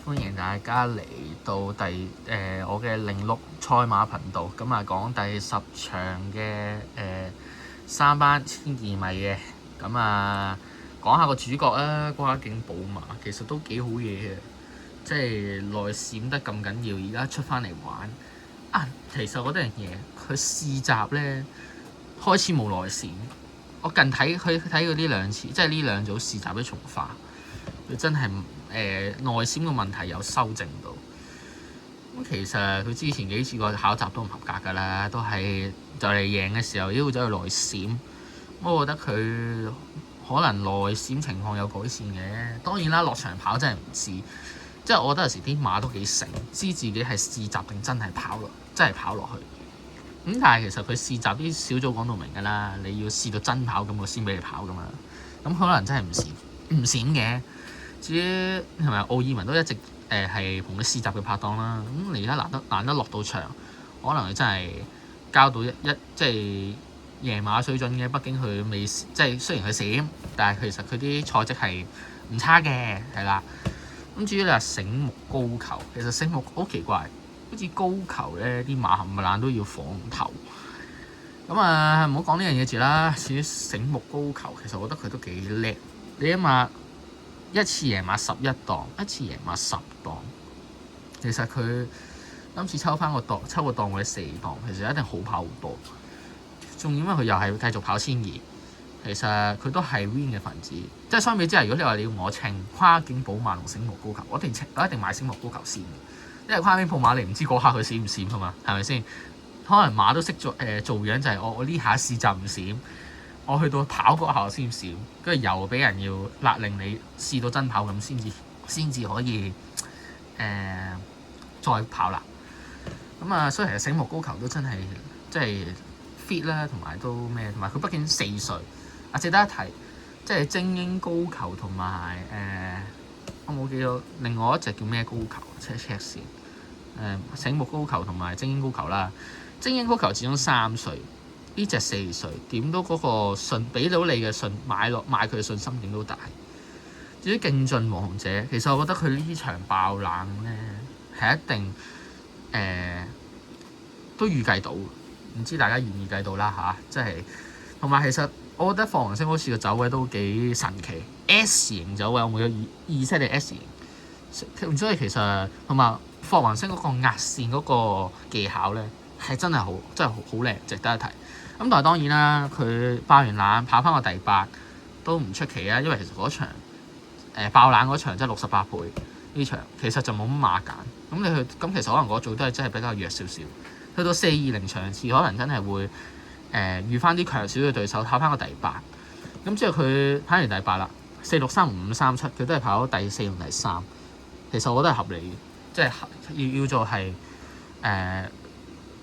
歡迎大家嚟到我嘅06賽馬頻道，咁啊講第10場嘅3班千二米嘅，咁啊講下個主角啦，跨境寶馬其實都幾好嘢嘅，即係內閃得咁緊要，而家出翻嚟玩啊！其實我覺得樣嘢，佢試閘咧開始冇內閃，我近睇佢呢兩次，即係呢兩組試閘都重化，佢真係內閃個問題有修正到。咁其實佢之前幾次個考習都唔合格㗎啦，都係就嚟贏嘅時候都要走去內閃。我覺得佢可能內閃情況有改善嘅。當然啦，落場跑真係唔知，即係我覺得有時啲馬都幾醒，知自己係試閘定真係跑落去。咁但係其實佢試閘啲小組講到明㗎啦，你要試到真跑咁我先俾你跑㗎嘛。咁可能真係唔閃嘅。至於係咪奧爾文都一直係同佢試閘嘅拍檔啦。咁你而家難得落到場，可能佢真係交到即係贏馬水準嘅。畢竟佢未即係雖然佢閃，但係其實佢啲賽績係唔差嘅，係啦。咁至於你話醒目高球，其實醒目好奇怪，好似高球咧啲馬冚唪唥都要放頭。咁啊唔好講呢樣嘢住啦。至於醒目高球，其實我覺得佢都幾叻。你諗下，一次贏馬11檔，一次贏馬10檔，其實佢今次抽個檔或者4檔，其實一定好跑好多。仲要因為佢又係繼續跑1200，其實佢都係 win 嘅分子。即係相比之下，如果你話你要我稱跨境寶馬同醒目高球，我一定買醒目高球先，因為跨境寶馬你唔知嗰刻佢閃唔閃㗎嘛，係咪先？可能馬都識做樣，就係我呢下試閘唔閃。我去到跑嗰下先閃，跟住又俾人要勒令你試到真跑咁先至可以再跑啦。咁啊，所以其實醒目高球都真係即係 fit 啦，同埋都咩，同埋佢畢竟4歲。值得一提，即係精英高球同埋我冇記到另外一隻叫咩高球 check 先。醒目高球同埋精英高球啦。精英高球始終3歲。呢隻4歲點都嗰個信俾到你嘅信買佢嘅信心點都大。至於競進王者，其實我覺得佢呢場爆冷咧係一定都預計到，唔知大家預唔預計到啦嚇，即係同埋其實我覺得霍宏星好似個走位都幾神奇 ，S 型走位，我冇意識係 S 型，所以其實同埋霍宏星嗰個壓線嗰個技巧咧係真係好靚，值得一提。咁但係當然啦，佢爆完冷跑翻個第8都唔出奇啊，因為其實嗰場爆冷嗰場即係68倍呢場，其實就冇乜馬揀。咁其實可能嗰組都係真係比較弱少少。去到420場次，可能真係會遇翻啲強少嘅對手，跑翻個第8。咁之後佢跑完第8啦，4635537，佢都係跑第4同第3。其實我覺得係合理嘅，即係要做係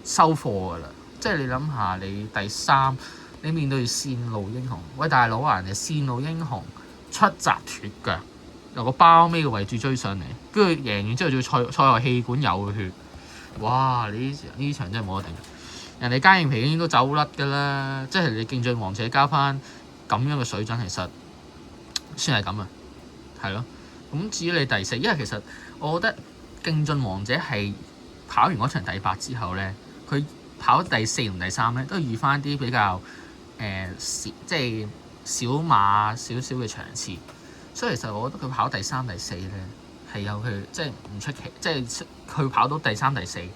收貨㗎啦。即係你諗下，你第3，你面對線路英雄，喂大佬啊，人哋線路英雄出閘脫腳，由個包尾嘅位置追上嚟，跟住贏完之後仲要賽後氣管有血，哇！呢場真係冇得頂。人哋嘉應皮已經都走甩㗎啦，即係你競進王者交翻咁樣嘅水準，其實算係咁啊，係咯。咁至於你第4，因為其實我覺得競進王者係跑完嗰場第8之後咧，佢跑第4同第3咧，都遇翻啲比較即係小馬少少嘅場次，所以其實我覺得佢跑第3、第4咧係有佢即係唔出奇，即係佢跑到第3、第4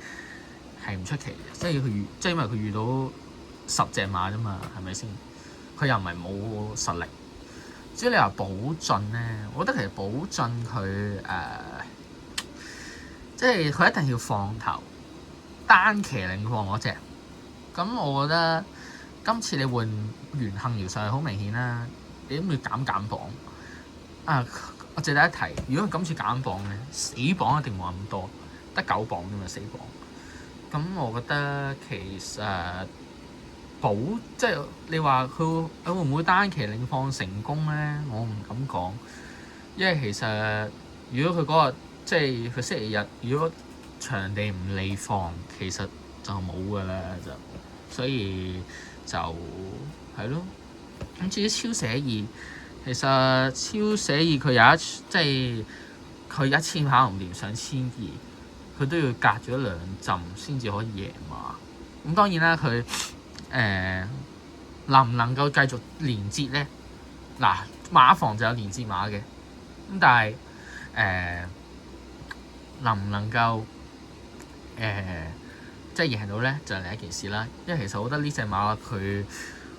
係唔出奇嘅，即係因為佢遇到10隻馬啫嘛，係咪先？佢又唔係冇實力。至於你話寶駿咧，我覺得其實寶駿佢即係佢一定要放頭。單騎領放嗰隻，咁我覺得今次你換袁幸堯上去好明顯啦，你都要減磅啊！我值得一提，如果佢今次減磅咧，死磅一定冇咁多，得9磅啫嘛，死磅。咁我覺得其實即係你話佢會唔會單騎領放成功咧？我唔敢講，因為其實如果佢嗰日即係佢星期日，如果場地唔利放，其實就冇㗎啦，所以就係咯。咁至於超寫意，其實超寫意佢有即係佢1000跑唔掂上1200，佢都要隔咗2陣先至可以贏馬。咁當然啦，佢能唔能夠繼續連接咧？嗱，馬房就有連接馬嘅，咁但係能唔能夠即係贏到咧，就係另一件事啦。因為其實我覺得呢隻馬佢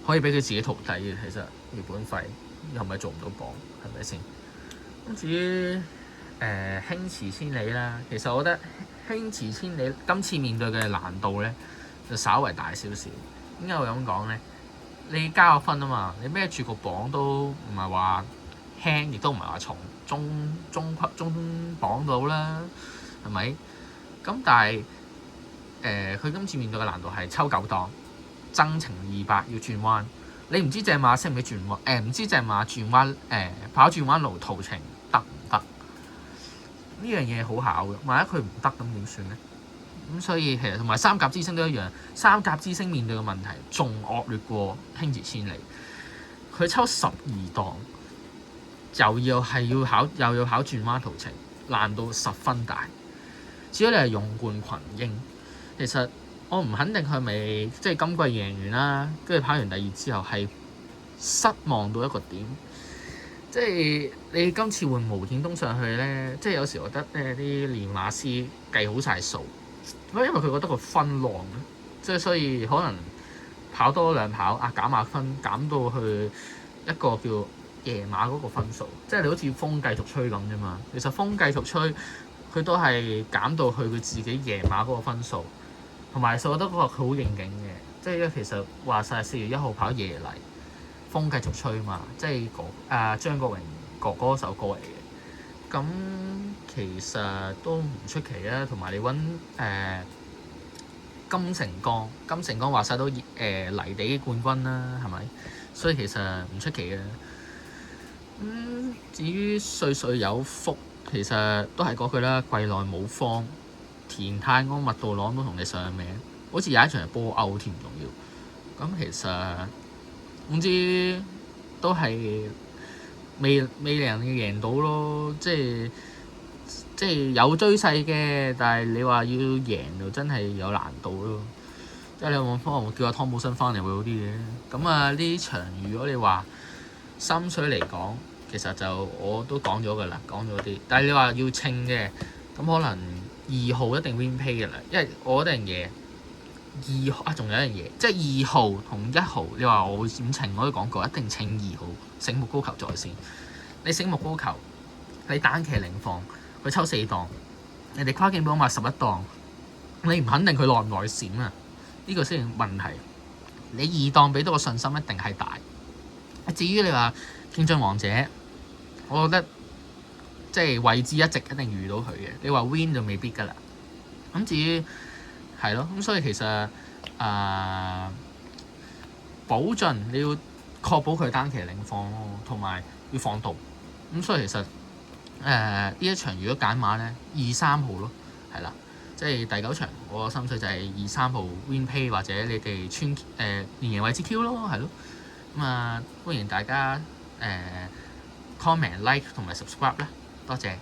可以俾佢自己徒弟嘅，其實回本費又唔係做唔到磅，係咪先？咁至於輕馳千里啦，其實我覺得輕馳千里今次面對嘅難度咧就稍為大少少。點解會咁講咧？你加個分啊嘛，你孭住個磅都唔係話輕，亦都唔係話重，中磅到啦，係咪？咁但係佢今次面對嘅難度係抽9檔，增程200要轉彎。你唔知隻馬識唔識轉彎？唔知隻馬轉彎跑轉彎路途程得唔得？呢樣嘢好考嘅，萬一佢唔得咁點算咧？咁所以其實同埋三甲之星都一樣，三甲之星面對嘅問題仲惡劣過輕馳千里。佢抽12檔，又要考轉彎途程，難度十分大。至於你係勇冠群英，其實我唔肯定佢係咪即係今季贏完啦，跟住跑完第2之後係失望到一個點。即係你今次換毛顯東上去咧，即係有時我覺得啲練馬師計好晒數，因為佢覺得個分浪咧，即係所以可能跑多2跑減下分，減到去一個叫夜馬嗰個分數，即係你好似風繼續吹咁啫嘛。其實風繼續吹，佢都係減到去佢自己夜馬嗰個分數，同埋我覺得嗰個佢好應景嘅，即係因為其實話晒4月1號跑夜嚟。風繼續吹嘛，即係張國榮哥哥首歌嚟嘅，咁其實都唔出奇啊。同埋你揾金城江話晒都泥地冠軍啦，係咪？所以其實唔出奇嘅。至於歲歲有福，其實都係嗰句啦，季內冇方，田泰安麥道朗都同你上名，好似有一場係波歐添，唔重要。咁其實總之都係未令人贏到咯，即係有追勢嘅，但係你話要贏就真係有難度咯。即係你可能叫阿湯姆森翻嚟會好啲嘅。咁呢場如果你話心水嚟講，其實就我都講咗㗎啦，講咗啲。但係你話要稱嘅，咁可能2號一定 win pay 㗎啦，因為我覺得樣嘢。2號仲有一樣嘢，即係2號同1號。你話我會點稱？我都講過，一定稱2號。醒目高球在先，你醒目高球，你單騎零放，佢抽4檔，人哋跨境寶馬11檔，你唔肯定佢耐唔耐閃啊？呢個先係問題。你2檔俾到個信心一定係大。至於你話競進王者，我覺得即係位置一直一定遇到佢嘅。你話 win 就未必㗎啦。咁至於係咯，咁所以其實保進你要確保佢單騎領放咯，同埋要放度。咁所以其實呢一場如果揀馬咧，2、3號咯，係啦，即係第9場我個心水就係2、3號 win pay 或者你哋穿連贏位置 Q 咯，係咯。咁歡迎大家comment like 同埋 subscribe 啦，多謝。